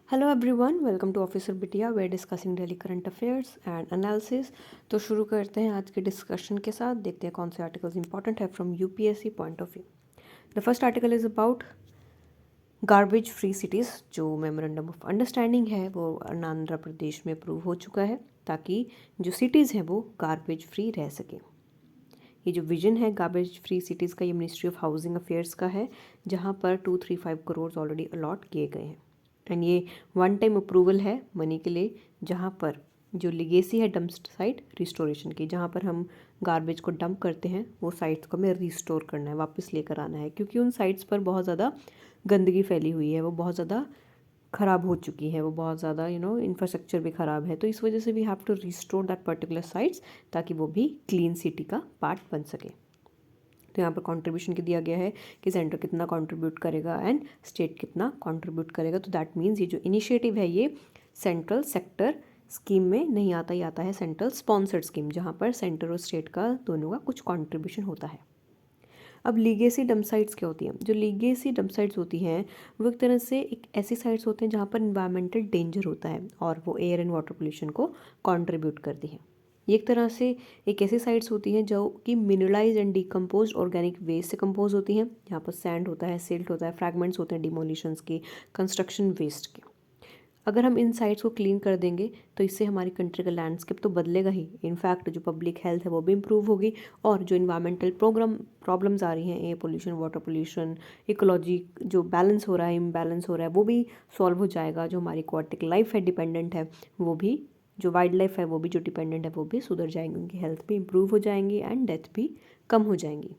Hello everyone, welcome to officer Bitiya. We discussing daily current affairs and analysis. तो शुरू करते हैं आज के डिस्कशन के साथ। देखते हैं कौन से आर्टिकल्स इंपॉर्टेंट है from UPSC point of view. The first article is about garbage free cities. जो मेमोरेंडम ऑफ अंडरस्टैंडिंग है वो आंध्र प्रदेश में अप्रूव हो चुका है ताकि जो सिटीज़ हैं वो गार्बेज फ्री रह सकें। ये जो विजन है गार्बेज फ्री सिटीज़ का, ये मिनिस्ट्री ऑफ हाउसिंग अफेयर्स का है, जहाँ पर 235 करोड़ ऑलरेडी अलॉट किए गए हैं। एंड ये वन टाइम अप्रूवल है मनी के लिए, जहाँ पर जो लिगेसी है डंप साइट रिस्टोरेशन की, जहाँ पर हम गार्बेज को डंप करते हैं वो साइट्स को हमें रिस्टोर करना है, वापस लेकर आना है, क्योंकि उन साइट्स पर बहुत ज़्यादा गंदगी फैली हुई है, वो बहुत ज़्यादा ख़राब हो चुकी है, वो बहुत ज़्यादा इंफ्रास्ट्रक्चर भी ख़राब है। तो इस वजह से we have to restore that particular sites ताकि वो भी क्लीन सिटी का पार्ट बन सके। तो यहाँ पर कंट्रीब्यूशन के दिया गया है कि सेंटर कितना कंट्रीब्यूट करेगा एंड स्टेट कितना कंट्रीब्यूट करेगा। तो दैट मीन्स ये जो इनिशिएटिव है ये सेंट्रल सेक्टर स्कीम में नहीं आता, ही आता है सेंट्रल स्पॉन्सर्ड स्कीम, जहाँ पर सेंटर और स्टेट का दोनों का कुछ कंट्रीब्यूशन होता है। अब लीगेसी डंप साइट्स क्या होती हैं? जो लीगेसी डंप साइट्स होती हैं वो एक तरह से एक ऐसी साइट्स होते हैं जहाँ पर इन्वायरमेंटल डेंजर होता है और वो एयर एंड वाटर पोल्यूशन को कंट्रीब्यूट करती हैं। ये एक तरह से एक ऐसी साइट्स होती हैं जो कि mineralize and decompose organic waste से कंपोज होती हैं, जहाँ पर सैंड होता है, सिल्ट होता है, फ्रैगमेंट्स होते हैं डिमोलिशंस के, कंस्ट्रक्शन वेस्ट के। अगर हम इन साइट्स को क्लीन कर देंगे तो इससे हमारी कंट्री का लैंडस्केप तो बदलेगा ही, इनफैक्ट जो पब्लिक हेल्थ है वो भी इम्प्रूव होगी, और जो इन्वायरमेंटल प्रॉब्लम्स आ रही हैं, air pollution, water pollution, ecology जो बैलेंस हो रहा है, इम्बैलेंस हो रहा है, वो भी सॉल्व हो जाएगा। जो हमारी एक्वाटिक लाइफ है डिपेंडेंट है वो भी, जो वाइल्ड लाइफ है वो भी जो डिपेंडेंट है वो भी सुधर जाएंगी, उनकी हेल्थ भी इम्प्रूव हो जाएंगी एंड डेथ भी कम हो जाएंगी।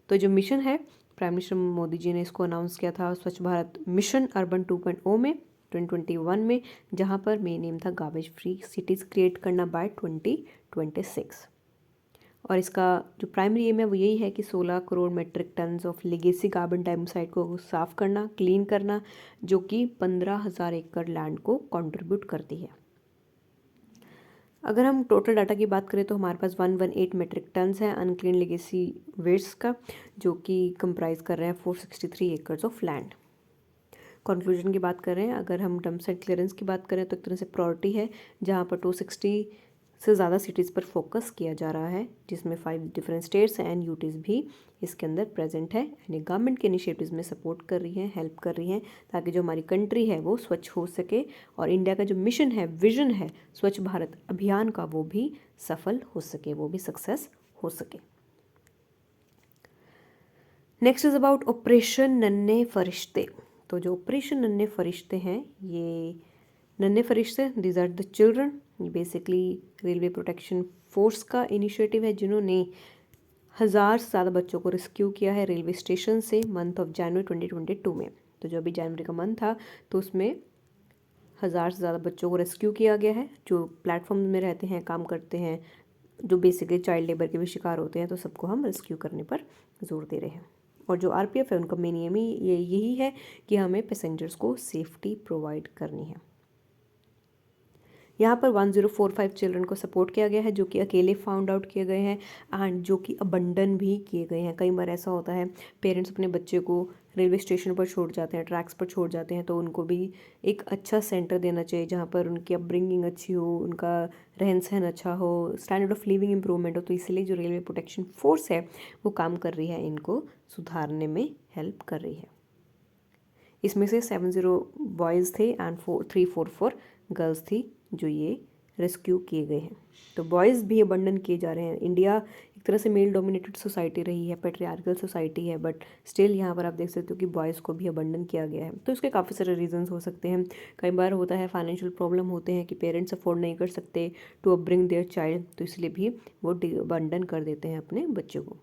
तो जो मिशन है, प्राइम मिनिस्टर मोदी जी ने इसको अनाउंस किया था स्वच्छ भारत मिशन अर्बन 2.0 में 2021 में, जहाँ पर मेन एम था गार्बेज फ्री सिटीज़ क्रिएट करना बाय 2026। और इसका जो प्राइमरी एम है वो यही है कि 16 crore metric tons of legacy carbon dioxide को साफ करना, क्लीन करना, जो कि 15,000 एकड़ लैंड को कंट्रीब्यूट करती है। अगर हम टोटल डाटा की बात करें तो हमारे पास 118 मेट्रिक टन्स हैं अनक्लीन लेगेसी वेस्ट का, जो कि कंप्राइज कर रहे हैं 463 एकर्स ऑफ लैंड। कंक्लूजन की बात करें, अगर हम डंप साइट क्लियरेंस की बात करें तो एक तरह से प्रायोरिटी है, जहाँ पर 260 से ज़्यादा सिटीज़ पर फोकस किया जा रहा है, जिसमें 5 डिफरेंट स्टेट्स एंड यूटीज़ भी इसके अंदर प्रेजेंट है। यानी गवर्नमेंट के इनिशिएटिव्स में सपोर्ट कर रही हैं, हेल्प कर रही हैं, ताकि जो हमारी कंट्री है वो स्वच्छ हो सके, और इंडिया का जो मिशन है, विजन है स्वच्छ भारत अभियान का, वो भी सफल हो सके, वो भी सक्सेस हो सके। नेक्स्ट इज़ अबाउट ऑपरेशन नन्हे फरिश्ते। तो जो ऑपरेशन नन्हे फरिश्ते हैं, ये नन्हे फरिश्ते, दीज आर द चिल्ड्रन, ये बेसिकली रेलवे प्रोटेक्शन फोर्स का इनिशिएटिव है, जिन्होंने 1,000 से ज़्यादा बच्चों को रेस्क्यू किया है रेलवे स्टेशन से मंथ ऑफ जनवरी 2022 में। तो जो अभी जनवरी का मंथ था तो उसमें 1,000 से ज़्यादा बच्चों को रेस्क्यू किया गया है, जो प्लेटफॉर्म में रहते हैं, काम करते हैं, जो बेसिकली चाइल्ड लेबर के भी शिकार होते हैं। तो सबको हम रेस्क्यू करने पर जोर दे रहे हैं। और जो आरपीएफ है उनका मेन एम ही यही है कि हमें पैसेंजर्स को सेफ्टी प्रोवाइड करनी है। यहाँ पर 1045 चिल्ड्रन को सपोर्ट किया गया है, जो कि अकेले फाउंड आउट किए गए हैं एंड जो कि अबंडन भी किए गए हैं। कई बार ऐसा होता है पेरेंट्स अपने बच्चे को रेलवे स्टेशन पर छोड़ जाते हैं, ट्रैक्स पर छोड़ जाते हैं, तो उनको भी एक अच्छा सेंटर देना चाहिए जहाँ पर उनकी अपब्रिंगिंग अच्छी हो, उनका रहन सहन अच्छा हो, स्टैंडर्ड ऑफ लिविंग इम्प्रूवमेंट हो। तो इसलिए जो रेलवे प्रोटेक्शन फोर्स है वो काम कर रही है, इनको सुधारने में हेल्प कर रही है। इसमें से 70 बॉयज़ थे एंड 344 गर्ल्स थी जो ये रेस्क्यू किए गए हैं। तो बॉयज़ भी अबंडन किए जा रहे हैं। इंडिया एक तरह से मेल डोमिनेटेड सोसाइटी रही है, पेट्रियार्कल सोसाइटी है, बट स्टिल यहाँ पर आप देख सकते हो कि बॉयज़ को भी अबंडन किया गया है। तो इसके काफ़ी सारे रीजंस हो सकते हैं। कई बार होता है फाइनेंशियल प्रॉब्लम होते हैं कि पेरेंट्स अफोर्ड नहीं कर सकते टू अपब्रिंग देयर चाइल्ड, तो इसलिए भी वो अबंडन कर देते हैं अपने बच्चों को।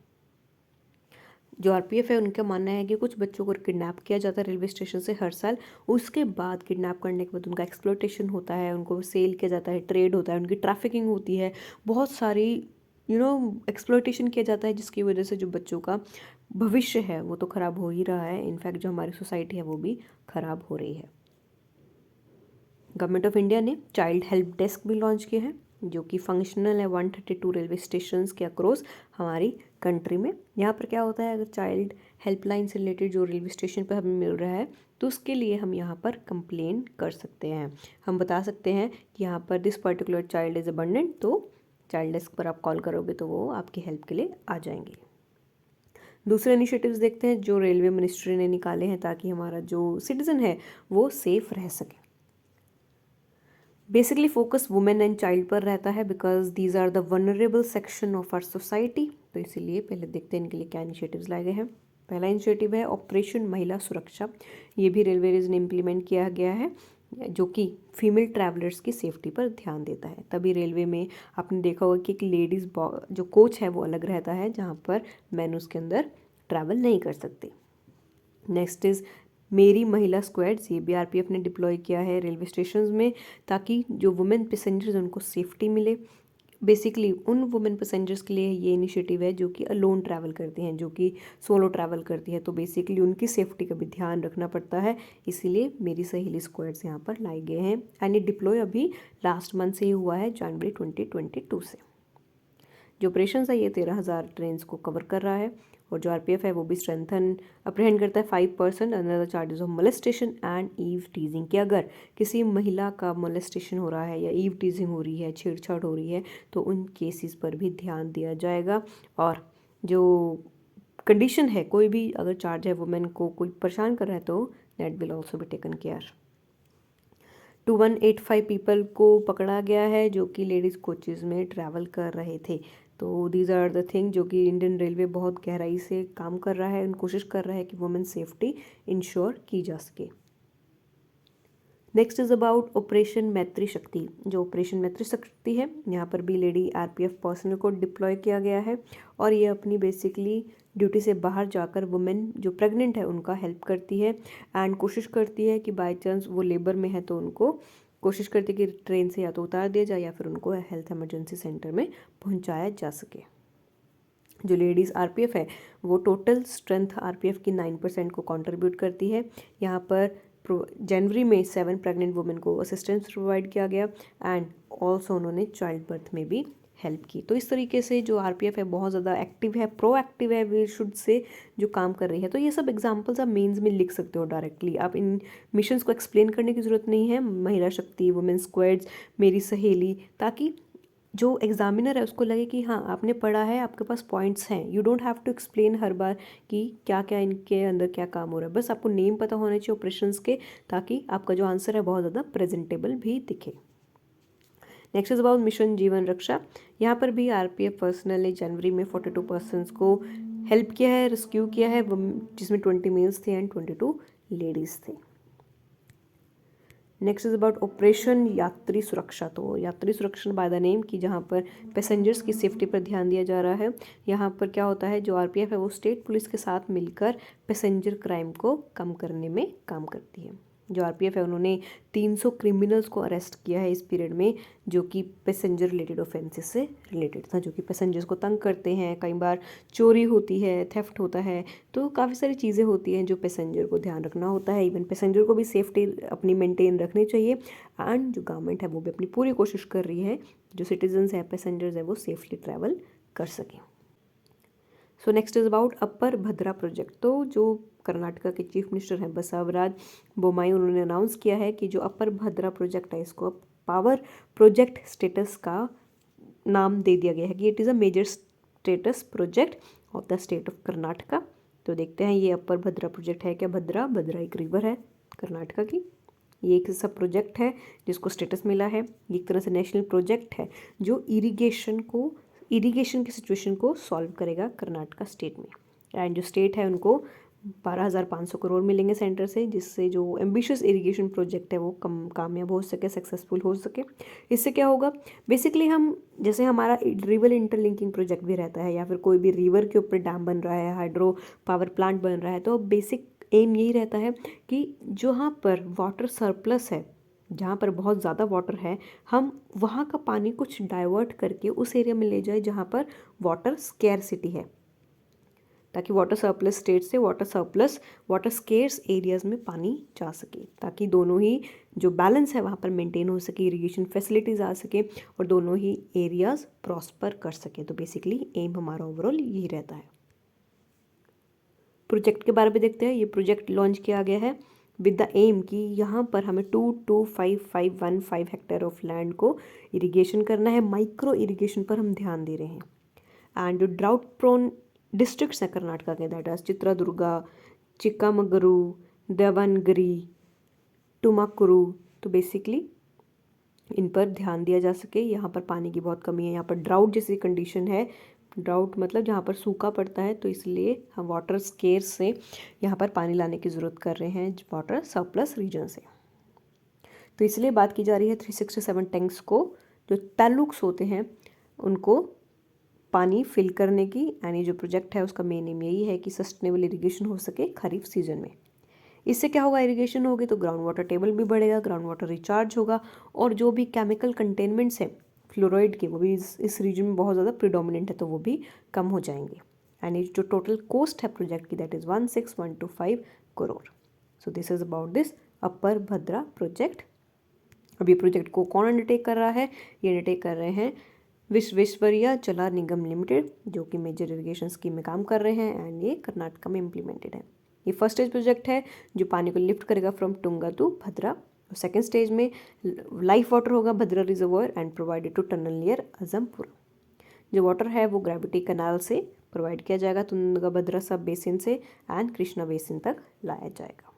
जो आरपीएफ है उनका मानना है कि कुछ बच्चों को किडनैप किया जाता है रेलवे स्टेशन से हर साल, उसके बाद किडनैप करने के बाद उनका एक्सप्लॉयटेशन होता है, उनको सेल किया जाता है, ट्रेड होता है, उनकी ट्रैफिकिंग होती है, बहुत सारी एक्सप्लॉयटेशन किया जाता है, जिसकी वजह से जो बच्चों का भविष्य है वो तो ख़राब हो ही रहा है, इनफैक्ट जो हमारी सोसाइटी है वो भी ख़राब हो रही है। गवर्नमेंट ऑफ इंडिया ने चाइल्ड हेल्प डेस्क भी लॉन्च किया है, जो कि फंक्शनल है 132 रेलवे स्टेशंस के अक्रॉस हमारी कंट्री में। यहाँ पर क्या होता है, अगर चाइल्ड हेल्पलाइन से रिलेटेड जो रेलवे स्टेशन पर हमें मिल रहा है तो उसके लिए हम यहाँ पर कंप्लेन कर सकते हैं। हम बता सकते हैं कि यहाँ पर this particular child is abundant, तो चाइल्ड डेस्क पर आप कॉल करोगे तो वो आपकी हेल्प के लिए आ जाएंगे। दूसरे इनिशिएटिव्स देखते हैं जो रेलवे मिनिस्ट्री ने निकाले हैं ताकि हमारा जो सिटीज़न है वो सेफ रह सके। Basically focus women and child पर रहता है because these are the vulnerable section of our society. तो इसीलिए पहले देखते हैं इनके लिए क्या इनिशिएटिव्स लाए गए हैं। पहला इनिशिएटिव है ऑपरेशन महिला सुरक्षा। ये भी रेलवेज ने इम्प्लीमेंट किया गया है, जो कि फीमेल ट्रैवलर्स की सेफ्टी पर ध्यान देता है। तभी रेलवे में आपने देखा होगा कि एक लेडीज़ जो कोच है वो अलग रहता है, जहाँ पर मैन उसके अंदर ट्रैवल नहीं कर सकते। नेक्स्ट इज़ मेरी महिला स्क्वाड्स। ये भी आरपीएफ ने डिप्लॉय किया है रेलवे स्टेशंस में ताकि जो वुमेन पैसेंजर्स उनको सेफ्टी मिले। बेसिकली उन वुमेन पैसेंजर्स के लिए ये इनिशिएटिव है जो कि अलोन ट्रैवल करती हैं, जो कि सोलो ट्रैवल करती है, तो बेसिकली उनकी सेफ्टी का भी ध्यान रखना पड़ता है। इसीलिए मेरी सहेली स्क्वाड्स यहाँ पर लाई गए हैं एंड ये डिप्लॉय अभी लास्ट मंथ से ही हुआ है, जनवरी 2022 से। जो ऑपरेशन है ये 13,000 ट्रेन को कवर कर रहा है। और जो आरपीएफ है वो भी स्ट्रेंथन अप्रहेंड करता है 5% under the charges of molestation and eve teasing, कि अगर किसी महिला का मोलेस्टेशन हो रहा है या ईव टीजिंग हो रही है, छेड़छाड़ हो रही है, तो उन केसेस पर भी ध्यान दिया जाएगा। और जो कंडीशन है, कोई भी अगर चार्ज है वुमेन को कोई परेशान कर रहा है तो that will also be taken care. 2185 people को पकड़ा गया है जो कि लेडीज़ कोचेज़ में ट्रैवल कर रहे थे। तो दीज आर द थिंग जो कि इंडियन रेलवे बहुत गहराई से काम कर रहा है, कोशिश कर रहा है कि वुमेन सेफ्टी इंश्योर की जा सके। नेक्स्ट इज़ अबाउट ऑपरेशन मैत्री शक्ति। जो ऑपरेशन मैत्री शक्ति है, यहाँ पर भी लेडी आरपीएफ पर्सनल को डिप्लॉय किया गया है और ये अपनी बेसिकली ड्यूटी से बाहर जाकर वुमेन जो प्रेग्नेंट है उनका हेल्प करती है एंड कोशिश करती है कि बाय चांस वो लेबर में है तो उनको कोशिश करती है कि ट्रेन से या तो उतार दिया जाए या फिर उनको हेल्थ इमरजेंसी सेंटर में पहुंचाया जा सके। जो लेडीज़ आरपीएफ है वो टोटल स्ट्रेंथ आरपीएफ की 9% को कंट्रीब्यूट करती है। यहाँ पर जनवरी में 7 प्रेग्नेंट वुमेन को असिस्टेंस प्रोवाइड किया गया एंड ऑल्सो उन्होंने चाइल्ड बर्थ में भी हेल्प की। तो इस तरीके से जो आरपीएफ है बहुत ज़्यादा एक्टिव है, प्रोएक्टिव है, वी शुड से जो काम कर रही है। तो ये सब एग्जांपल्स आप मेंस में लिख सकते हो डायरेक्टली, आप इन मिशंस को एक्सप्लेन करने की ज़रूरत नहीं है। महिला शक्ति, वुमेन स्क्वाड्स, मेरी सहेली, ताकि जो एग्जामिनर है उसको लगे कि हाँ आपने पढ़ा है, आपके पास पॉइंट्स हैं। You don't have to explain हर बार कि क्या क्या इनके अंदर क्या काम हो रहा है, बस आपको नेम पता होने चाहिए ऑपरेशंस के, ताकि आपका जो आंसर है बहुत ज़्यादा प्रेजेंटेबल भी दिखे। नेक्स्ट इज अबाउट मिशन जीवन रक्षा। यहाँ पर भी आरपीएफ पर्सनल ने जनवरी में 42 पर्सनस को हेल्प किया है, रेस्क्यू किया है, जिसमें 20 मेल्स थे एंड 22 लेडीज़ थे। नेक्स्ट इज अबाउट ऑपरेशन यात्री सुरक्षा। तो यात्री सुरक्षा बाय द नेम की जहाँ पर पैसेंजर्स की सेफ्टी पर ध्यान दिया जा रहा है। यहाँ पर क्या होता है, जो आरपीएफ है वो स्टेट पुलिस के साथ मिलकर पैसेंजर क्राइम को कम करने में काम करती है। जो आरपीएफ है उन्होंने 300 क्रिमिनल्स को अरेस्ट किया है इस पीरियड में, जो कि पैसेंजर रिलेटेड ऑफेंसेस से रिलेटेड था, जो कि पैसेंजर्स को तंग करते हैं। कई बार चोरी होती है, थेफ्ट होता है, तो काफ़ी सारी चीज़ें होती हैं जो पैसेंजर को ध्यान रखना होता है। इवन पैसेंजर को भी सेफ्टी अपनी मेंटेन रखनी चाहिए एंड जो गवर्नमेंट है वो भी अपनी पूरी कोशिश कर रही है जो सिटीजन्स हैं, पैसेंजर्स है, वो सेफली ट्रैवल कर सकें। So next is about upper Bhadra project. तो जो कर्नाटका के चीफ मिनिस्टर हैं बसवराज बोम्माई, उन्होंने अनाउंस किया है कि जो अपर भद्रा प्रोजेक्ट है इसको पावर प्रोजेक्ट स्टेटस का नाम दे दिया गया है कि it is a major status project of the state of Karnataka. तो देखते हैं ये अपर भद्रा प्रोजेक्ट है क्या। भद्रा एक रिवर है कर्नाटका की, ये एक सब प्रोजेक्ट है जिसको स्टेटस मिला है। ये एक तरह से नेशनल प्रोजेक्ट है जो इरिगेशन की सिचुएशन को सॉल्व करेगा कर्नाटका स्टेट में। एंड जो स्टेट है उनको 12,500 करोड़ मिलेंगे सेंटर से, जिससे जो एम्बिशियस इरिगेशन प्रोजेक्ट है वो कामयाब हो सके, सक्सेसफुल हो सके। इससे क्या होगा, बेसिकली हम जैसे हमारा रिवर इंटरलिंकिंग प्रोजेक्ट भी रहता है या फिर कोई भी रिवर के ऊपर डैम बन रहा है, हाइड्रो पावर प्लांट बन रहा है, तो बेसिक एम यही रहता है कि जहाँ पर वाटर सरप्लस है, जहाँ पर बहुत ज़्यादा वाटर है, हम वहाँ का पानी कुछ डाइवर्ट करके उस एरिया में ले जाए जहाँ पर वाटर स्केर्सिटी है। ताकि वाटर सरप्लस स्टेट से वाटर स्केर्स एरियाज़ में पानी जा सके, ताकि दोनों ही जो बैलेंस है वहाँ पर मेंटेन हो सके, इरिगेशन फैसिलिटीज़ आ सके और दोनों ही एरियाज़ प्रॉस्पर कर सके। तो बेसिकली एम हमारा ओवरऑल यही रहता है। प्रोजेक्ट के बारे में देखते हैं। ये प्रोजेक्ट लॉन्च किया गया है विद द एम कि यहाँ पर हमें 22515 हेक्टेयर ऑफ लैंड को इरिगेशन करना है। माइक्रो इरिगेशन पर हम ध्यान दे रहे हैं। एंड जो ड्राउट प्रोन डिस्ट्रिक्ट्स हैं कर्नाटका के, दैट इज चित्रदुर्गा, चिक्कामगलुरु, दावणगेरे, तुमकुरू, तो बेसिकली इन पर ध्यान दिया जा सके। यहाँ पर पानी की बहुत कमी है, यहाँ पर ड्राउट जैसी कंडीशन है। ड्राउट मतलब जहाँ पर सूखा पड़ता है, तो इसलिए हम वाटर स्केर्स से यहाँ पर पानी लाने की ज़रूरत कर रहे हैं वाटर सरप्लस रीजन से। तो इसलिए बात की जा रही है 367 टैंक्स को, जो ताल्लुक्स होते हैं उनको पानी फिल करने की। एंड ये जो प्रोजेक्ट है उसका मेन एम यही है कि सस्टेनेबल इरीगेशन हो सके खरीफ सीजन में। इससे क्या होगा, इरिगेशन होगी तो ग्राउंड वाटर टेबल भी बढ़ेगा, ग्राउंड वाटर रिचार्ज होगा और जो भी केमिकल कंटेनमेंट्स हैं फ्लोराइड के, वो भी इस रीजन में बहुत ज़्यादा प्रिडोमिनेंट है, तो वो भी कम हो जाएंगे। एंड ये जो टोटल कॉस्ट है प्रोजेक्ट की, that is 16,125 crore. So this is about this upper Bhadra project. अब ये प्रोजेक्ट को कौन अंडरटेक कर रहा है? ये अंडरटेक कर रहे हैं विश्वेश्वरैया जल निगम लिमिटेड, जो कि मेजर इरिगेशन स्कीम में काम कर रहे हैं एंड ये कर्नाटका में इम्प्लीमेंटेड है। ये फर्स्ट स्टेज प्रोजेक्ट है जो पानी को लिफ्ट करेगा फ्रॉम टुंगा टू भद्रा। और सेकेंड स्टेज में लाइफ वाटर होगा Bhadra reservoir and provided to tunnel near Ajjampura. जो वाटर है वो ग्रेविटी कैनाल से प्रोवाइड किया जाएगा, तुंगा भद्रा सब बेसिन से एंड कृष्णा बेसिन तक लाया जाएगा।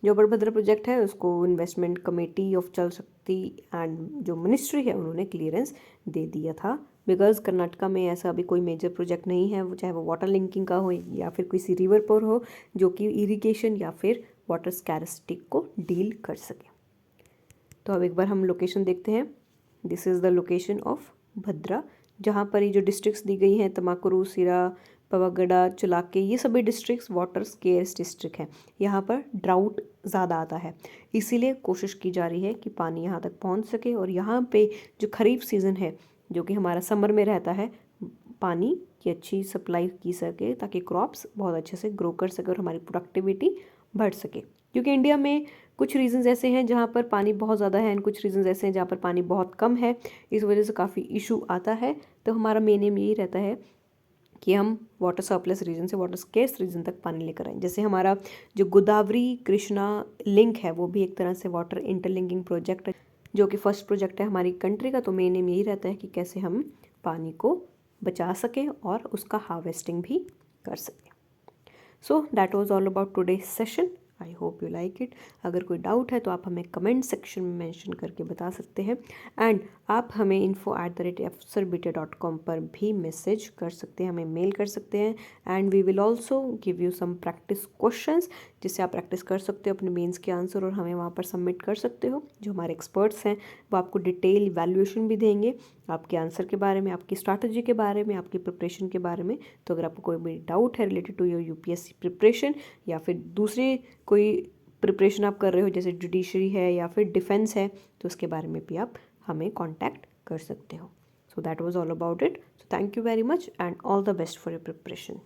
जो बड़भद्रा प्रोजेक्ट है उसको इन्वेस्टमेंट कमेटी ऑफ जल शक्ति एंड जो मिनिस्ट्री है उन्होंने क्लियरेंस दे दिया था, बिकॉज कर्नाटका में ऐसा अभी कोई मेजर प्रोजेक्ट नहीं है, वो चाहे वो वाटर लिंकिंग का हो या फिर किसी रिवर पर हो, जो कि इरिगेशन या फिर वाटर स्कैरसिटी को डील कर सके। तो अब एक बार हम लोकेशन देखते हैं। This is the location of Bhadra, जहाँ पर ये जो डिस्ट्रिक्ट्स दी गई हैं तुमकुरू, सिरा, पवागढ़, चुलाके, ये सभी डिस्ट्रिक्ट्स वाटर स्केर्स डिस्ट्रिक्ट हैं। यहाँ पर ड्राउट ज़्यादा आता है, इसीलिए कोशिश की जा रही है कि पानी यहाँ तक पहुँच सके और यहाँ पे जो खरीफ सीज़न है जो कि हमारा समर में रहता है, पानी की अच्छी सप्लाई की सके ताकि क्रॉप्स बहुत अच्छे से ग्रो कर सके और हमारी प्रोडक्टिविटी बढ़ सके। क्योंकि इंडिया में कुछ रीजंस ऐसे हैं जहाँ पर पानी बहुत ज़्यादा है एंड कुछ रीजंस ऐसे हैं जहाँ पर पानी बहुत कम है, इस वजह से काफ़ी इशू आता है। तो हमारा मेन एम यही रहता है कि हम वाटर सरप्लस रीजन से वाटर स्केर्स रीजन तक पानी लेकर आएँ। जैसे हमारा जो गोदावरी कृष्णा लिंक है वो भी एक तरह से वाटर इंटरलिंकिंग प्रोजेक्ट है, जो कि फर्स्ट प्रोजेक्ट है हमारी कंट्री का। तो मेन एम यही रहता है कि कैसे हम पानी को बचा सकें और उसका हार्वेस्टिंग भी कर सकें। So that was all about today's session. I hope you like it. अगर कोई डाउट है तो आप हमें कमेंट सेक्शन में मेंशन करके बता सकते हैं एंड आप हमें info@afsarbita.com पर भी मैसेज कर सकते हैं, हमें मेल कर सकते हैं and we will also give you some practice questions, जिससे आप प्रैक्टिस कर सकते हो अपने मेंस के आंसर और हमें वहाँ पर सबमिट कर सकते हो। जो हमारे एक्सपर्ट्स हैं वो आपको डिटेल इवैल्यूएशन भी देंगे आपके आंसर के बारे में, आपकी स्ट्रैटेजी के बारे में, आपकी प्रिपरेशन के बारे में। तो अगर आपको कोई भी डाउट है related to your UPSC preparation या फिर दूसरी कोई प्रिपरेशन आप कर रहे हो जैसे जुडिशरी है या फिर डिफेंस है, तो उसके बारे में भी आप हमें कांटेक्ट कर सकते हो। So that was all about it. So thank you very much and all the best for your preparation.